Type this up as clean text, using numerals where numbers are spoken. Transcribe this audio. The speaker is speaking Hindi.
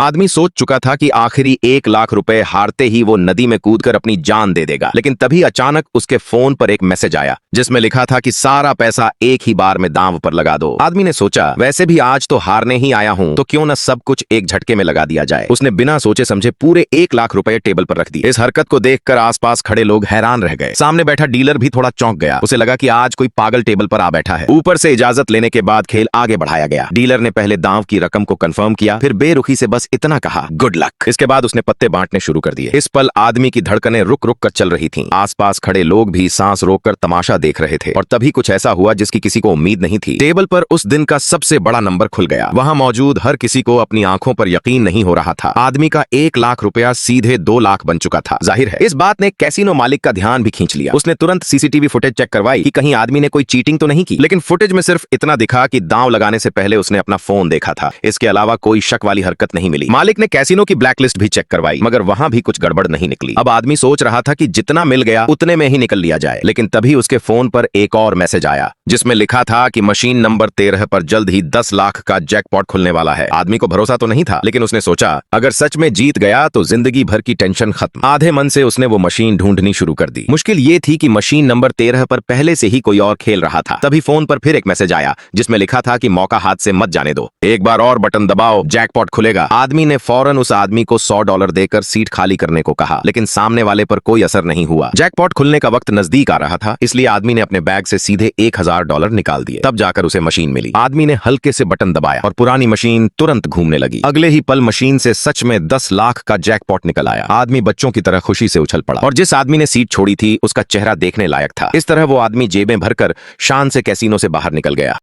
आदमी सोच चुका था कि आखिरी 1 लाख रुपए हारते ही वो नदी में कूदकर अपनी जान दे देगा, लेकिन तभी अचानक उसके फोन पर एक मैसेज आया जिसमें लिखा था कि सारा पैसा एक ही बार में दांव पर लगा दो। आदमी ने सोचा वैसे भी आज तो हारने ही आया हूं, तो क्यों न सब कुछ एक झटके में लगा दिया जाए। उसने बिना सोचे समझे पूरे 1 लाख रुपए टेबल पर रख दिए। इस हरकत को देखकर आसपास खड़े लोग हैरान रह गए। सामने बैठा डीलर भी थोड़ा चौंक गया। उसे लगा कि आज कोई पागल टेबल पर आ बैठा है। ऊपर से इजाजत लेने के बाद खेल आगे बढ़ाया गया। डीलर ने पहले दांव की रकम को कंफर्म किया, फिर बेरुखी से बस इतना कहा, गुड लक। इसके बाद उसने पत्ते बांटने शुरू कर दिए। इस पल आदमी की धड़कनें रुक रुक कर चल रही थीं। आसपास खड़े लोग भी सांस रोककर तमाशा देख रहे थे। और तभी कुछ ऐसा हुआ जिसकी किसी को उम्मीद नहीं थी। टेबल पर उस दिन का सबसे बड़ा नंबर खुल गया। वहां मौजूद हर किसी को अपनी आंखों पर यकीन नहीं हो रहा था। आदमी का 1 लाख रुपया सीधे 2 लाख बन चुका था। जाहिर है इस बात ने कैसीनो मालिक का ध्यान भी खींच लिया। उसने तुरंत सीसीटीवी फुटेज चेक करवाई कि कहीं आदमी ने कोई चीटिंग तो नहीं की, लेकिन फुटेज में सिर्फ इतना दिखा कि दांव लगाने से पहले उसने अपना फोन देखा था। इसके अलावा कोई शक वाली हरकत नहीं मिली। मालिक ने कैसीनो की ब्लैकलिस्ट भी चेक करवाई, मगर वहां भी कुछ गड़बड़ नहीं निकली। अब आदमी सोच रहा था कि जितना मिल गया उतने में ही निकल लिया जाए, लेकिन तभी उसके फोन पर एक और मैसेज आया जिसमें लिखा था कि मशीन नंबर 13 पर जल्द ही 10 लाख का जैकपॉट खुलने वाला है। आदमी को भरोसा तो नहीं था, लेकिन उसने सोचा अगर सच में जीत गया तो जिंदगी भर की टेंशन खत्म। आधे मन से उसने वो मशीन ढूंढनी शुरू कर दी। मुश्किल ये थी कि मशीन नंबर 13 पर पहले से ही कोई और खेल रहा था। तभी फोन पर फिर एक मैसेज आया जिसमें लिखा था कि मौका हाथ से मत जाने दो, एक बार और बटन दबाओ, जैकपॉट खुलेगा। आदमी ने फौरन उस आदमी को $100 देकर सीट खाली करने को कहा, लेकिन सामने वाले पर कोई असर नहीं हुआ। जैकपॉट खुलने का वक्त नजदीक आ रहा था, इसलिए आदमी ने अपने बैग से सीधे $1000 निकाल दिए। तब जाकर उसे मशीन मिली। आदमी ने हल्के से बटन दबाया और पुरानी मशीन तुरंत घूमने लगी। अगले ही पल मशीन से सच में 10 लाख का जैकपॉट निकल आया। आदमी बच्चों की तरह खुशी से उछल पड़ा और जिस आदमी ने सीट छोड़ी थी उसका चेहरा देखने लायक था। इस तरह वो आदमी जेबें भरकर शान से कैसीनो से बाहर निकल गया।